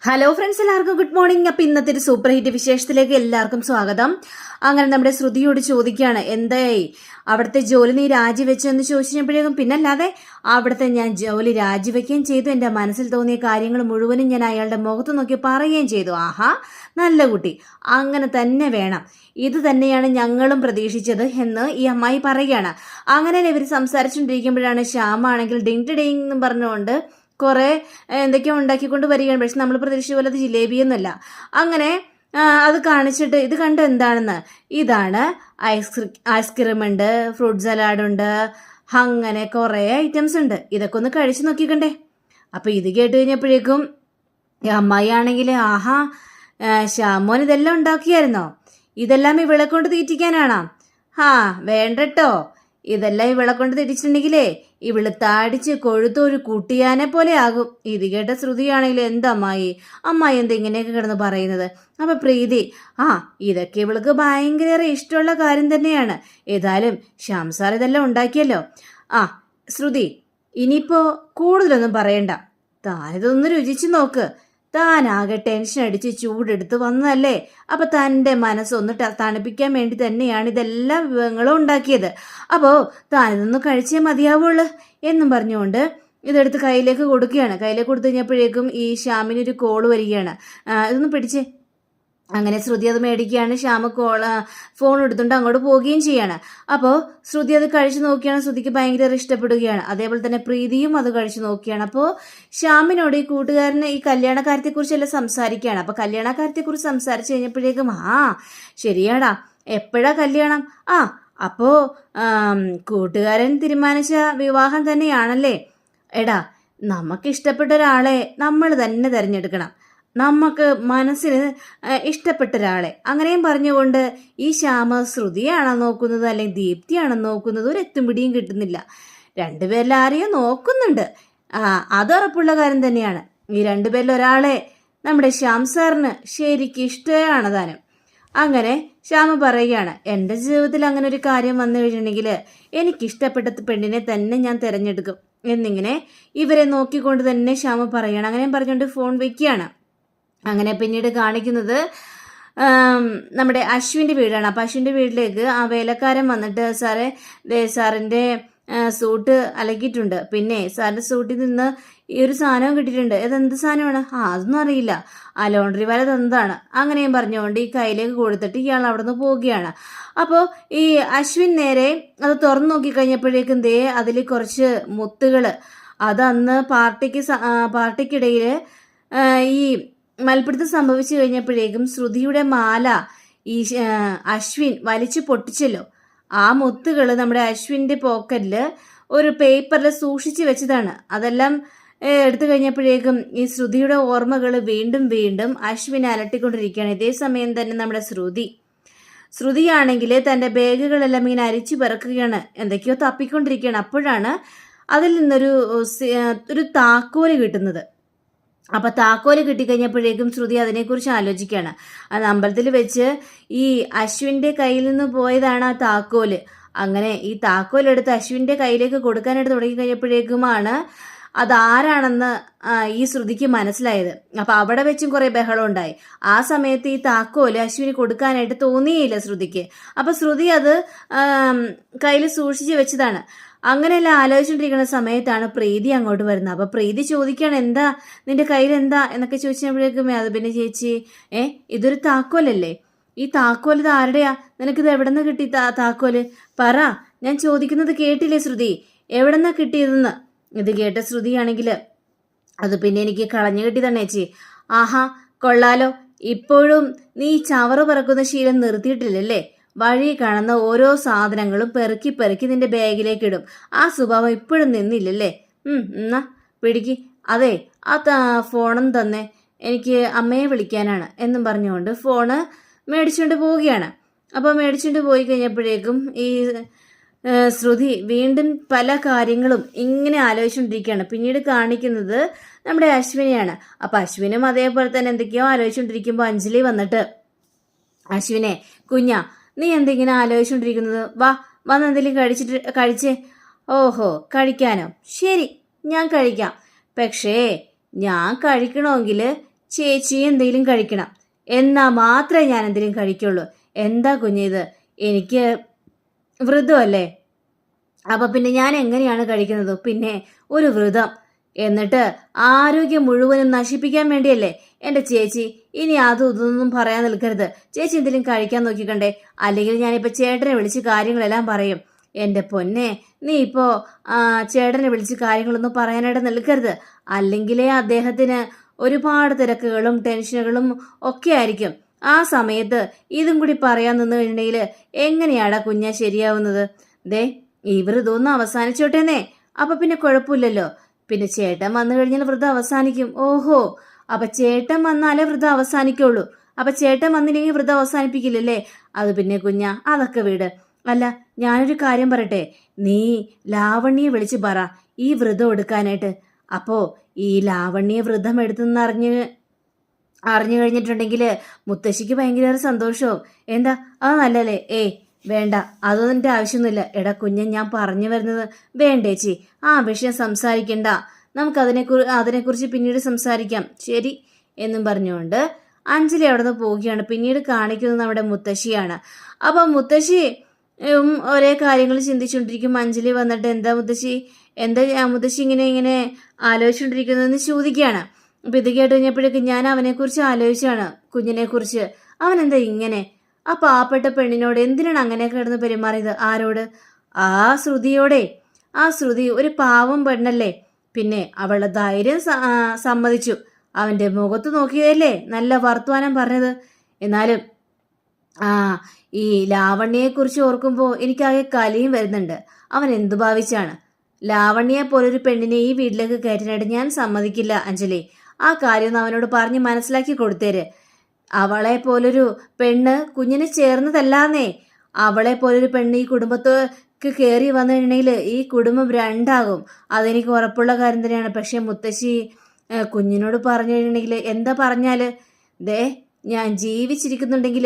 Hello friends, എല്ലാവർക്കും good morning. അപ്പൊ ഇന്നത്തെ ഒരു സൂപ്പർ ഹിറ്റ് വിശേഷത്തിലേക്ക് എല്ലാവർക്കും സ്വാഗതം. അങ്ങനെ നമ്മുടെ ശ്രുതിയോട് ചോദിക്കുകയാണ്, എന്തായി അവിടുത്തെ ജോലി നീ രാജിവെച്ചു എന്ന് ചോദിച്ചപ്പോഴേക്കും, പിന്നല്ലാതെ അവിടുത്തെ ഞാൻ ജോലി രാജിവെക്കുകയും ചെയ്തു. എൻ്റെ മനസ്സിൽ തോന്നിയ കാര്യങ്ങൾ മുഴുവനും ഞാൻ അയാളുടെ മുഖത്ത് നോക്കി പറയുകയും ചെയ്തു. ആഹാ, നല്ല കുട്ടി, അങ്ങനെ തന്നെ വേണം, ഇത് തന്നെയാണ് ഞങ്ങളും പ്രതീക്ഷിച്ചത് എന്ന് ഈ അമ്മായി പറയുകയാണ്. അങ്ങനെ ഇവർ സംസാരിച്ചുകൊണ്ടിരിക്കുമ്പോഴാണ് ശ്യാമാണെങ്കിൽ ഡിങ് ടിങ് എന്ന് പറഞ്ഞുകൊണ്ട് കുറെ എന്തൊക്കെയോ ഉണ്ടാക്കിക്കൊണ്ട് വരികയാണ്. പക്ഷെ നമ്മൾ പ്രതീക്ഷിച്ച പോലെ അത് ജിലേബിയൊന്നുമല്ല. അങ്ങനെ അത് കാണിച്ചിട്ട് ഇത് കണ്ട് എന്താണെന്ന്, ഇതാണ് ഐസ്ക്രീം ഉണ്ട്, ഫ്രൂട്ട് സലാഡ് ഉണ്ട്, അങ്ങനെ കുറേ ഐറ്റംസ് ഉണ്ട്, ഇതൊക്കെ ഒന്ന് കഴിച്ചു നോക്കിക്കണ്ടേ. അപ്പൊ ഇത് കേട്ട് കഴിഞ്ഞപ്പോഴേക്കും അമ്മായി ആണെങ്കിൽ, ആഹാ ശ്യാമോൻ ഇതെല്ലാം ഉണ്ടാക്കിയായിരുന്നോ? ഇതെല്ലാം ഇവളെ കൊണ്ട് തീറ്റിക്കാനാണോ? വേണ്ടട്ടോ, ഇതെല്ലാം ഇവളെ കൊണ്ട് തിരിച്ചിട്ടുണ്ടെങ്കിലേ ഇവള് താടിച്ച് കൊഴുത്ത ഒരു കുട്ടിയാനെ പോലെ ആകും. ഇത് കേട്ട ശ്രുതിയാണെങ്കിൽ, എന്താ അമ്മായി എന്താ ഇങ്ങനെയൊക്കെ കിടന്ന് പറയുന്നത്? അപ്പൊ പ്രീതി, ഇതൊക്കെ ഇവൾക്ക് ഭയങ്കര ഇഷ്ടമുള്ള കാര്യം തന്നെയാണ്. ഏതായാലും ശ്യാം സാർ ഇതെല്ലാം ഉണ്ടാക്കിയല്ലോ. ശ്രുതി, ഇനിയിപ്പോ കൂടുതലൊന്നും പറയണ്ട, താനിതൊന്ന് രുചിച്ചു നോക്ക്. താനാകെ ടെൻഷൻ അടിച്ച് ചൂടെടുത്ത് വന്നതല്ലേ, അപ്പൊ തൻ്റെ മനസ്സൊന്ന് തണുപ്പിക്കാൻ വേണ്ടി തന്നെയാണ് ഇതെല്ലാം വിഭവങ്ങളും ഉണ്ടാക്കിയത്. അപ്പോ താനിതൊന്ന് കഴിച്ചേ മതിയാവുള്ളൂ എന്നും പറഞ്ഞുകൊണ്ട് ഇതെടുത്ത് കയ്യിലേക്ക് കൊടുക്കുകയാണ്. കയ്യിലേക്ക് കൊടുത്തു കഴിഞ്ഞപ്പോഴേക്കും ഈ ശ്യാമിനൊരു കോള് വരികയാണ്. ഇതൊന്ന് പിടിച്ചേ. അങ്ങനെ ശ്രുതി അത് മേടിക്കുകയാണ്. ശ്യാമ ഫോൺ എടുത്തുകൊണ്ട് അങ്ങോട്ട് പോവുകയും ചെയ്യാണ്. അപ്പോൾ ശ്രുതി അത് കഴിച്ചു നോക്കിയാണ്. ശ്രുതിക്ക് ഭയങ്കര ഇഷ്ടപ്പെടുകയാണ്. അതേപോലെ തന്നെ പ്രീതിയും അത് കഴിച്ചു നോക്കിയാണ്. അപ്പോൾ ശ്യാമിനോട് ഈ കൂട്ടുകാരന് ഈ കല്യാണക്കാര്യത്തെക്കുറിച്ചെല്ലാം സംസാരിക്കുകയാണ്. അപ്പോൾ കല്യാണക്കാര്യത്തെക്കുറിച്ച് സംസാരിച്ചു കഴിഞ്ഞപ്പോഴേക്കും, ശരിയാടാ, എപ്പോഴാ കല്യാണം? അപ്പോൾ കൂട്ടുകാരൻ തീരുമാനിച്ച വിവാഹം തന്നെയാണല്ലേ? എടാ, നമുക്കിഷ്ടപ്പെട്ട ഒരാളെ നമ്മൾ തന്നെ തിരഞ്ഞെടുക്കണം, നമുക്ക് മനസ്സിന് ഇഷ്ടപ്പെട്ട ഒരാളെ. അങ്ങനെയും പറഞ്ഞുകൊണ്ട് ഈ ശ്യാമ ശ്രുതിയാണോ നോക്കുന്നത് അല്ലെങ്കിൽ ദീപ്തിയാണോ നോക്കുന്നത്? ഒരു എത്തുംപിടിയും കിട്ടുന്നില്ല. രണ്ടുപേരിൽ ആരെയോ നോക്കുന്നുണ്ട്, അതുറപ്പുള്ള കാര്യം തന്നെയാണ്. ഈ രണ്ടുപേരിൽ ഒരാളെ നമ്മുടെ ശ്യാം സാറിന് ശരിക്കും ഇഷ്ടമാണ് താനും. അങ്ങനെ ശ്യാമ പറയുകയാണ്, എൻ്റെ ജീവിതത്തിൽ അങ്ങനെ ഒരു കാര്യം വന്നു കഴിഞ്ഞിട്ടുണ്ടെങ്കിൽ എനിക്കിഷ്ടപ്പെട്ട പെണ്ണിനെ തന്നെ ഞാൻ തിരഞ്ഞെടുക്കും എന്നിങ്ങനെ ഇവരെ നോക്കിക്കൊണ്ട് തന്നെ ശ്യാമ പറയുകയാണ്. അങ്ങനെ പറഞ്ഞുകൊണ്ട് ഫോൺ വെക്കുകയാണ്. അങ്ങനെ പിന്നീട് കാണിക്കുന്നത് നമ്മുടെ അശ്വിൻ്റെ വീടാണ്. അപ്പം അശ്വിൻ്റെ വീട്ടിലേക്ക് ആ വേലക്കാരൻ വന്നിട്ട്, സാറേ സാറിൻ്റെ സൂട്ട് അലക്കിയിട്ടുണ്ട്, പിന്നെ സാറിൻ്റെ സൂട്ടിൽ നിന്ന് ഈ ഒരു സാധനവും കിട്ടിയിട്ടുണ്ട്. ഇതെന്ത് സാധനമാണ്? അതൊന്നും അറിയില്ല, ലോണ്ടറി വാല തന്നതാണ്. അങ്ങനെയും പറഞ്ഞുകൊണ്ട് ഈ കയ്യിലേക്ക് കൊടുത്തിട്ട് ഇയാൾ അവിടെ നിന്ന് പോവുകയാണ്. അപ്പോൾ ഈ അശ്വിൻ നേരെ അത് തുറന്നു നോക്കിക്കഴിഞ്ഞപ്പോഴേക്കും അതിൽ കുറച്ച് മുത്തുകൾ, അതന്ന് പാർട്ടിക്കിടയിൽ ഈ മൽപ്പിടുത്തം സംഭവിച്ചു കഴിഞ്ഞപ്പോഴേക്കും ശ്രുതിയുടെ മാല ഈ അശ്വിൻ വലിച്ചു പൊട്ടിച്ചല്ലോ. ആ മുത്തുകൾ നമ്മുടെ അശ്വിൻ്റെ പോക്കറ്റിൽ ഒരു പേപ്പറിൽ സൂക്ഷിച്ചു വെച്ചതാണ്. അതെല്ലാം എടുത്തു കഴിഞ്ഞപ്പോഴേക്കും ഈ ശ്രുതിയുടെ ഓർമ്മകൾ വീണ്ടും വീണ്ടും അശ്വിനെ അലട്ടിക്കൊണ്ടിരിക്കുകയാണ്. ഇതേ സമയം തന്നെ നമ്മുടെ ശ്രുതിയാണെങ്കിൽ തൻ്റെ ബാഗുകളെല്ലാം ഇങ്ങനെ അരിച്ചു പിറക്കുകയാണ്, എന്തൊക്കെയോ തപ്പിക്കൊണ്ടിരിക്കുകയാണ്. അപ്പോഴാണ് അതിൽ നിന്നൊരു താക്കോല് കിട്ടുന്നത്. അപ്പം താക്കോല് കിട്ടിക്കഴിഞ്ഞപ്പോഴേക്കും ശ്രുതി അതിനെക്കുറിച്ച് ആലോചിക്കുകയാണ്. അത് അമ്പലത്തിൽ വെച്ച് ഈ അശ്വിൻ്റെ കയ്യിൽ നിന്ന് പോയതാണ് ആ താക്കോല്. അങ്ങനെ ഈ താക്കോലെടുത്ത് അശ്വിൻ്റെ കയ്യിലേക്ക് കൊടുക്കാനായിട്ട് തുടങ്ങിക്കഴിഞ്ഞപ്പോഴേക്കുമാണ് അതാരാണെന്ന് ഈ ശ്രുതിക്ക് മനസ്സിലായത്. അപ്പം അവിടെ വെച്ചും കുറേ ബഹളം ഉണ്ടായി. ആ സമയത്ത് ഈ താക്കോല് അശ്വിന് കൊടുക്കാനായിട്ട് തോന്നിയില്ല ശ്രുതിക്ക്. അപ്പം ശ്രുതി അത് കയ്യിൽ സൂക്ഷിച്ച് വെച്ചതാണ്. അങ്ങനെയെല്ലാം ആലോചിച്ചുകൊണ്ടിരിക്കുന്ന സമയത്താണ് പ്രീതി അങ്ങോട്ട് വരുന്നത്. അപ്പോൾ പ്രീതി ചോദിക്കുകയാണ്, എന്താ നിന്റെ കയ്യിൽ എന്താ എന്നൊക്കെ ചോദിച്ചപ്പോഴേക്കും, അത് പിന്നെ ചേച്ചി, ഇതൊരു താക്കോലല്ലേ, ഈ താക്കോൽ ഇത് ആരുടെയാ? നിനക്കിത് എവിടെ നിന്ന് കിട്ടി താക്കോല്? പറ, ഞാൻ ചോദിക്കുന്നത് കേട്ടില്ലേ ശ്രുതി, എവിടെ നിന്നാ കിട്ടിയതെന്ന്? ഇത് കേട്ട ശ്രുതിയാണെങ്കിൽ, അത് പിന്നെ എനിക്ക് കളഞ്ഞു കിട്ടിയതാണ് ചേച്ചി. ആഹാ, കൊള്ളാലോ, ഇപ്പോഴും നീ ചവറ് പറക്കുന്ന ശീലം നിർത്തിയിട്ടില്ലല്ലേ? വഴി കാണുന്ന ഓരോ സാധനങ്ങളും പെറുക്കി പെറുക്കി നിന്റെ ബാഗിലേക്ക് ഇടും. ആ സ്വഭാവം ഇപ്പോഴും നിന്നില്ലല്ലേ? എന്നാ പിടിക്ക്. അതെ, ഫോണും തന്നെ, എനിക്ക് അമ്മയെ വിളിക്കാനാണ് എന്നും പറഞ്ഞുകൊണ്ട് ഫോണ് മേടിച്ചുകൊണ്ട് പോവുകയാണ്. അപ്പോൾ മേടിച്ചുകൊണ്ട് പോയി കഴിഞ്ഞപ്പോഴേക്കും ഈ ശ്രുതി വീണ്ടും പല കാര്യങ്ങളും ഇങ്ങനെ ആലോചിച്ചുകൊണ്ടിരിക്കുകയാണ്. പിന്നീട് കാണിക്കുന്നത് നമ്മുടെ അശ്വിനെയാണ്. അപ്പം അശ്വിനും അതേപോലെ തന്നെ എന്തൊക്കെയോ ആലോചിച്ചുകൊണ്ടിരിക്കുമ്പോൾ അഞ്ജലി വന്നിട്ട്, അശ്വിനെ കുഞ്ഞാ, നീ എന്തെങ്കിലും ആലോചിച്ചുകൊണ്ടിരിക്കുന്നത്? വന്ന് എന്തെങ്കിലും കഴിച്ചേ. ഓഹോ, കഴിക്കാനോ? ശരി, ഞാൻ കഴിക്കാം. പക്ഷേ ഞാൻ കഴിക്കണമെങ്കിൽ ചേച്ചി എന്തെങ്കിലും കഴിക്കണം, എന്നാൽ മാത്രമേ ഞാൻ എന്തെങ്കിലും കഴിക്കുള്ളൂ. എന്താ കുഞ്ഞിത്, എനിക്ക് വ്രതമല്ലേ, അപ്പം പിന്നെ ഞാൻ എങ്ങനെയാണ് കഴിക്കുന്നത്? പിന്നെ ഒരു വ്രതം, എന്നിട്ട് ആരോഗ്യം മുഴുവനും നശിപ്പിക്കാൻ വേണ്ടിയല്ലേ എൻ്റെ ചേച്ചി? ഇനി അതും ഇതൊന്നും പറയാൻ നിൽക്കരുത്. ചേച്ചി എന്തെങ്കിലും കഴിക്കാൻ നോക്കിക്കണ്ടേ, അല്ലെങ്കിൽ ഞാനിപ്പോൾ ചേട്ടനെ വിളിച്ച് കാര്യങ്ങളെല്ലാം പറയും. എൻ്റെ പൊന്നെ, നീ ഇപ്പോൾ ചേട്ടനെ വിളിച്ച് കാര്യങ്ങളൊന്നും പറയാനായിട്ട് നിൽക്കരുത്. അല്ലെങ്കിലേ അദ്ദേഹത്തിന് ഒരുപാട് തിരക്കുകളും ടെൻഷനുകളും ഒക്കെ ആയിരിക്കും. ആ സമയത്ത് ഇതും കൂടി പറയാൻ നിന്ന് കഴിഞ്ഞിട്ടുണ്ടെങ്കിൽ എങ്ങനെയാടാ കുഞ്ഞാ ശരിയാവുന്നത്? ദേ, ഈ വ്രതമൊന്നും അവസാനിച്ചോട്ടേന്നേ, അപ്പൊ പിന്നെ കുഴപ്പമില്ലല്ലോ. പിന്നെ ചേട്ടൻ വന്നു കഴിഞ്ഞാൽ വ്രതം അവസാനിക്കും. ഓഹോ, അപ്പൊ ചേട്ടൻ വന്നാലേ വ്രതം അവസാനിക്കുള്ളൂ. അപ്പൊ ചേട്ടൻ വന്നില്ലെങ്കിൽ വ്രതം അവസാനിപ്പിക്കില്ലല്ലേ? അത് പിന്നെ കുഞ്ഞാ, അതൊക്കെ വീട്. അല്ല, ഞാനൊരു കാര്യം പറയട്ടെ, നീ ലാവണ്യെ വിളിച്ച് പറ ഈ വ്രതം എടുക്കാനായിട്ട്. അപ്പോ ഈ ലാവണ്യ വ്രതം എടുത്തെന്ന് അറിഞ്ഞു കഴിഞ്ഞിട്ടുണ്ടെങ്കിൽ മുത്തശ്ശിക്ക് ഭയങ്കര സന്തോഷവും. എന്താ, അത് നല്ലല്ലേ? വേണ്ട, അതൊന്നും ആവശ്യമൊന്നുമില്ല. എടാ കുഞ്ഞെ, ഞാൻ പറഞ്ഞു വരുന്നത് വേണ്ടേച്ചി, ആ വിഷയം സംസാരിക്കണ്ട, നമുക്ക് അതിനെക്കുറിച്ച് പിന്നീട് സംസാരിക്കാം, ശരി എന്നും പറഞ്ഞുകൊണ്ട് അഞ്ജലി അവിടെ നിന്ന് പോവുകയാണ്. പിന്നീട് കാണിക്കുന്നത് നമ്മുടെ മുത്തശ്ശിയാണ്. അപ്പം മുത്തശ്ശി ഒരേ കാര്യങ്ങൾ ചിന്തിച്ചുകൊണ്ടിരിക്കും. അഞ്ജലി വന്നിട്ട് എന്താ മുത്തശ്ശി ഇങ്ങനെ ആലോചിച്ചുകൊണ്ടിരിക്കുന്നതെന്ന് ചോദിക്കുകയാണ്. അപ്പം ഇത് കേട്ട് കഴിഞ്ഞപ്പോഴേക്കും ഞാൻ അവനെക്കുറിച്ച് ആലോചിച്ചാണ്, കുഞ്ഞിനെക്കുറിച്ച്. അവനെന്താ ഇങ്ങനെ? ആ പാവപ്പെട്ട പെണ്ണിനോട് എന്തിനാണ് അങ്ങനെ കിടന്ന് പെരുമാറിയത്? ആരോട്? ആ ശ്രുതിയോടെ. ആ ശ്രുതി ഒരു പാവം പെണ്ണല്ലേ, പിന്നെ അവളുടെ ധൈര്യം സമ്മതിച്ചു. അവന്റെ മുഖത്ത് നോക്കിയതല്ലേ നല്ല വർത്തമാനം പറഞ്ഞത്. എന്നാലും ഈ ലാവണ്യയെക്കുറിച്ച് ഓർക്കുമ്പോൾ എനിക്കാകെ കലിയും വരുന്നുണ്ട്. അവൻ എന്തു ഭാവിച്ചാണ്? ലാവണ്യെ പോലൊരു പെണ്ണിനെ ഈ വീട്ടിലേക്ക് കയറ്റാനായിട്ട് ഞാൻ സമ്മതിക്കില്ല അഞ്ജലി. ആ കാര്യം അവനോട് പറഞ്ഞ് മനസ്സിലാക്കി കൊടുത്തേര്. അവളെ പോലൊരു പെണ്ണ് കുഞ്ഞിന് ചേർന്നതല്ലാന്നേ. അവളെ പോലൊരു പെണ്ണ് ഈ കുടുംബത്തേക്ക് കയറി വന്നിട്ടുണ്ടെങ്കിൽ ഈ കുടുംബം രണ്ടാകും. അതെനിക്ക് ഉറപ്പുള്ള കാര്യം തന്നെയാണ്. പക്ഷെ മുത്തശ്ശി കുഞ്ഞിനോട് പറഞ്ഞു കഴിഞ്ഞിട്ടുണ്ടെങ്കിൽ എന്താ പറഞ്ഞാല്? ദേ, ഞാൻ ജീവിച്ചിരിക്കുന്നുണ്ടെങ്കിൽ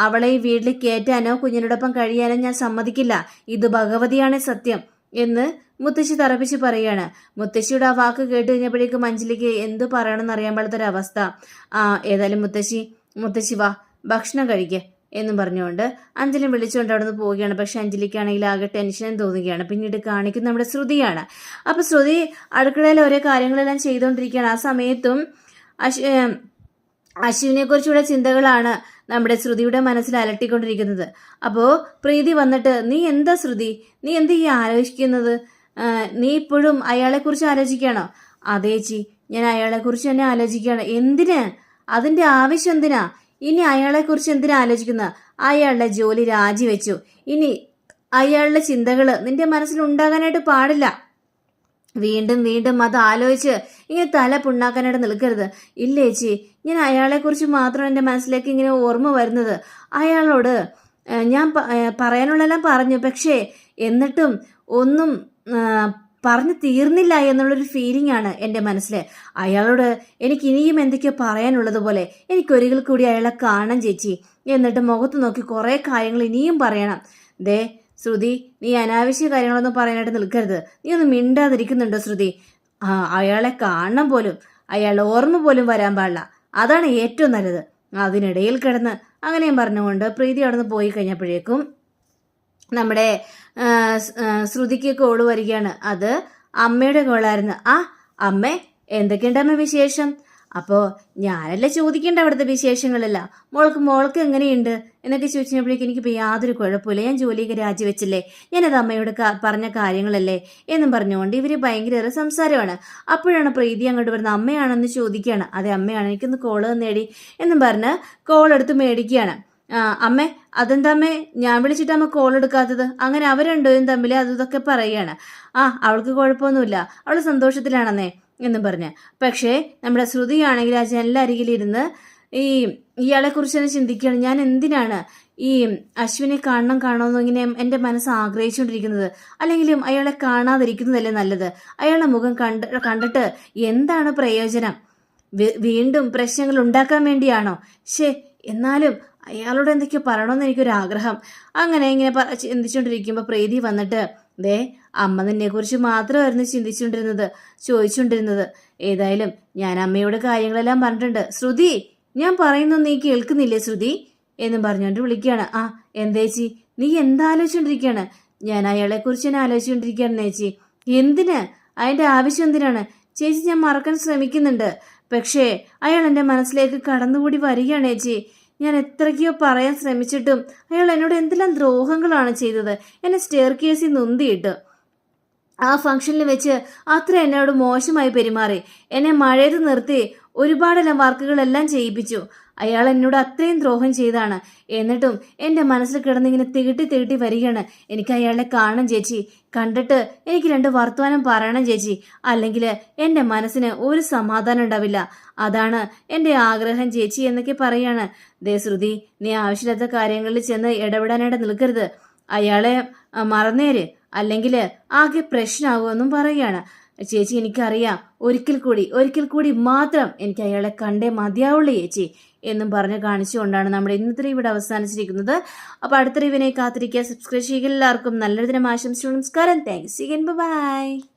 അവളെ ഈ വീട്ടിൽ കയറ്റാനോ കുഞ്ഞിനോടൊപ്പം കഴിയാനോ ഞാൻ സമ്മതിക്കില്ല. ഇത് ഭഗവതിയാണ് സത്യം എന്ന് മുത്തശ്ശി തറപ്പിച്ച് പറയുകയാണ്. മുത്തശ്ശിയുടെ ആ വാക്ക് കേട്ട് കഴിഞ്ഞപ്പോഴേക്കും അഞ്ജലിക്ക് എന്തു പറയണമെന്ന് അറിയാൻ പാടാത്തൊരവസ്ഥ. ഏതായാലും മുത്തശ്ശി വാ, ഭക്ഷണം കഴിക്കുക എന്നും പറഞ്ഞുകൊണ്ട് അഞ്ജലി വിളിച്ചുകൊണ്ട് അവിടെ നിന്ന് പോവുകയാണ്. പക്ഷെ അഞ്ജലിക്കാണെങ്കിൽ ആകെ ടെൻഷൻ തോന്നുകയാണ്. പിന്നീട് കാണിക്കുന്ന നമ്മുടെ ശ്രുതിയാണ്. അപ്പൊ ശ്രുതി അടുക്കളയിൽ ഓരോ കാര്യങ്ങളെല്ലാം ചെയ്തുകൊണ്ടിരിക്കുകയാണ്. ആ സമയത്തും അശ്വിനെ കുറിച്ചുള്ള ചിന്തകളാണ് നമ്മുടെ ശ്രുതിയുടെ മനസ്സിൽ അലട്ടിക്കൊണ്ടിരിക്കുന്നത്. അപ്പോൾ പ്രീതി വന്നിട്ട്, നീ എന്താ ശ്രുതി, നീ എന്താ ഈ ആലോചിക്കുന്നത്? നീ ഇപ്പോഴും അയാളെക്കുറിച്ച് ആലോചിക്കുകയാണോ? അതേച്ചി, ഞാൻ അയാളെക്കുറിച്ച് തന്നെ ആലോചിക്കുകയാണ്. എന്തിന്? അതിന്റെ ആവശ്യം എന്തിനാ? ഇനി അയാളെക്കുറിച്ച് എന്തിനാ ആലോചിക്കുന്ന? അയാളുടെ ജോലി രാജിവെച്ചു. ഇനി അയാളുടെ ചിന്തകൾ നിന്റെ മനസ്സിൽ ഉണ്ടാകാനായിട്ട് പാടില്ല. വീണ്ടും വീണ്ടും അത് ആലോചിച്ച് ഇങ്ങനെ തല പുണ്ണാക്കാനായിട്ട് നിൽക്കരുത്. ഇല്ലേച്ചി, ഞാൻ അയാളെക്കുറിച്ച് മാത്രം എൻ്റെ മനസ്സിലേക്ക് ഇങ്ങനെ ഓർമ്മ വരുന്നത്. അയാളോട് ഞാൻ പറയാനുള്ളതെല്ലാം പറഞ്ഞു, പക്ഷേ എന്നിട്ടും ഒന്നും പറഞ്ഞു തീർന്നില്ല എന്നുള്ളൊരു ഫീലിംഗ് ആണ് എൻ്റെ മനസ്സിൽ. അയാളോട് എനിക്ക് ഇനിയും എന്തൊക്കെയോ പറയാനുള്ളത് പോലെ. എനിക്കൊരിക്കൽ കൂടി അയാളെ കാണാൻ ചേച്ചി, എന്നിട്ട് മുഖത്ത് നോക്കി കുറേ കാര്യങ്ങൾ ഇനിയും പറയണം. ദേ ശ്രുതി, നീ അനാവശ്യ കാര്യങ്ങളൊന്നും പറയാനായിട്ട് നിൽക്കരുത്. നീ ഒന്നും മിണ്ടാതിരിക്കുന്നുണ്ടോ ശ്രുതി? അയാളെ കാണണം പോലും, അയാളുടെ ഓർമ്മ പോലും വരാൻ പാടില്ല. അതാണ് ഏറ്റവും നല്ലത്. അതിനിടയിൽ കിടന്ന് അങ്ങനെയും പറഞ്ഞുകൊണ്ട് പ്രീതി അവിടെ നിന്ന് പോയി കഴിഞ്ഞപ്പോഴേക്കും നമ്മുടെ ശ്രുതിക്ക് കോള് വരികയാണ്. അത് അമ്മയുടെ കോളായിരുന്നു. അമ്മേ, എന്തൊക്കെയുണ്ട് അമ്മ വിശേഷം? അപ്പോൾ ഞാനല്ലേ ചോദിക്കേണ്ട അവിടുത്തെ വിശേഷങ്ങളല്ല, മോൾക്ക് എങ്ങനെയുണ്ട് എന്നൊക്കെ ചോദിച്ചപ്പോഴേക്കും എനിക്കിപ്പോൾ യാതൊരു കുഴപ്പമില്ല, ഞാൻ ജോലിയൊക്കെ രാജിവെച്ചില്ലേ, ഞാനത് അമ്മയോട് പറഞ്ഞ കാര്യങ്ങളല്ലേ എന്നും പറഞ്ഞുകൊണ്ട് ഇവർ ഭയങ്കര സംസാരമാണ്. അപ്പോഴാണ് പ്രീതി അങ്ങോട്ട് വരുന്നത്. അമ്മയാണെന്ന് ചോദിക്കുകയാണ്. അതെ അമ്മയാണ്, എനിക്കൊന്ന് കോള് നേടി എന്നും പറഞ്ഞ് കോൾ എടുത്ത് മേടിക്കുകയാണ്. അമ്മേ, അതെന്താ അമ്മേ ഞാൻ വിളിച്ചിട്ട് അമ്മ കോൾ എടുക്കാത്തത്? അങ്ങനെ അവർ രണ്ടുപേരും തമ്മിൽ ഇതൊക്കെ പറയുകയാണ്. അവൾക്ക് കുഴപ്പമൊന്നുമില്ല, അവൾ സന്തോഷത്തിലാണെന്നേ എന്നും പറഞ്ഞ്. പക്ഷേ നമ്മുടെ ശ്രുതിയാണെങ്കിൽ ആ ജനലരികിലിരുന്ന് ഇയാളെക്കുറിച്ച് തന്നെ ചിന്തിക്കുകയാണ്. ഞാൻ എന്തിനാണ് ഈ അശ്വിനെ കാണണമെന്ന് ഇങ്ങനെ എൻ്റെ മനസ്സ് ആഗ്രഹിച്ചുകൊണ്ടിരിക്കുന്നത്? അല്ലെങ്കിലും അയാളെ കാണാതിരിക്കുന്നതല്ലേ നല്ലത്? അയാളുടെ മുഖം കണ്ടിട്ട് എന്താണ് പ്രയോജനം? വീണ്ടും പ്രശ്നങ്ങൾ ഉണ്ടാക്കാൻ വേണ്ടിയാണോ? എന്നാലും അയാളോട് എന്തൊക്കെയോ പറയണമെന്ന് എനിക്കൊരാഗ്രഹം. അങ്ങനെ ഇങ്ങനെ ചിന്തിച്ചുകൊണ്ടിരിക്കുമ്പോൾ പ്രീതി വന്നിട്ട്, ദേ അമ്മ നിന്നെക്കുറിച്ച് മാത്രമായിരുന്നു ചിന്തിച്ചുകൊണ്ടിരുന്നത്, ചോദിച്ചുകൊണ്ടിരുന്നത്. ഏതായാലും ഞാൻ അമ്മയോട് കാര്യങ്ങളെല്ലാം പറഞ്ഞിട്ടുണ്ട്. ശ്രുതി, ഞാൻ പറയുന്നു നീ കേൾക്കുന്നില്ലേ ശ്രുതി എന്നും പറഞ്ഞുകൊണ്ട് വിളിക്കുകയാണ്. ആ എന്തേച്ചി, നീ എന്താ ആലോചിച്ചുകൊണ്ടിരിക്കുകയാണ്? ഞാൻ അയാളെക്കുറിച്ച് തന്നെ ആലോചിച്ചുകൊണ്ടിരിക്കുകയാണ് ചേച്ചി. എന്തിന്? അതിൻ്റെ ആവശ്യം എന്തിനാണ് ചേച്ചി? ഞാൻ മറക്കാൻ ശ്രമിക്കുന്നുണ്ട്, പക്ഷേ അയാൾ എൻ്റെ മനസ്സിലേക്ക് കടന്നുകൂടി വരികയാണ് ചേച്ചി. ഞാൻ എത്രയ്ക്കോ പറയാൻ ശ്രമിച്ചിട്ടും അയാൾ എന്നോട് എന്തെല്ലാം ദ്രോഹങ്ങളാണ് ചെയ്തത്. എന്നെ സ്റ്റെയർ കേസിൽ നൊന്തിയിട്ട് ആ ഫംഗ്ഷനിൽ വെച്ച് അത്ര എന്നോട് മോശമായി പെരുമാറി. എന്നെ മഴയത്ത് നിർത്തി ഒരുപാടെല്ലാം വർക്കുകളെല്ലാം ചെയ്യിപ്പിച്ചു. അയാൾ എന്നോട് അത്രയും ദ്രോഹം ചെയ്താണ്. എന്നിട്ടും എൻ്റെ മനസ്സിൽ കിടന്നിങ്ങനെ തികട്ടി വരികയാണ്. എനിക്ക് അയാളെ കാണണം ചേച്ചി. കണ്ടിട്ട് എനിക്ക് 2 വർത്തമാനം പറയണം ചേച്ചി. അല്ലെങ്കിൽ എൻ്റെ മനസ്സിന് ഒരു സമാധാനം ഉണ്ടാവില്ല. അതാണ് എൻ്റെ ആഗ്രഹം ചേച്ചി എന്നൊക്കെ പറയാണ്. ദേ ശ്രുതി, നീ ആവശ്യമില്ലാത്ത കാര്യങ്ങളിൽ ചെന്ന് ഇടപെടാനായിട്ട് നിൽക്കരുത്. അയാളെ മറന്നേര്, അല്ലെങ്കിൽ ആകെ പ്രശ്നമാകുമെന്നും പറയുകയാണ്. ചേച്ചി, എനിക്കറിയാം, ഒരിക്കൽ കൂടി മാത്രം എനിക്ക് അയാളെ കണ്ടേ മതിയാവുള്ളൂ ചേച്ചി എന്നും പറഞ്ഞ് കാണിച്ചുകൊണ്ടാണ് നമ്മുടെ ഇന്നത്തെ ഇവിടെ അവസാനിച്ചിരിക്കുന്നത്. അപ്പോൾ അടുത്ത റിവിനെ കാത്തിരിക്കുക. സബ്സ്ക്രൈബ് ചെയ്യുക. എല്ലാവർക്കും നല്ലൊരു ദിനം ആശംസിച്ചു. നമസ്കാരം. താങ്ക്സ്. ബൈ.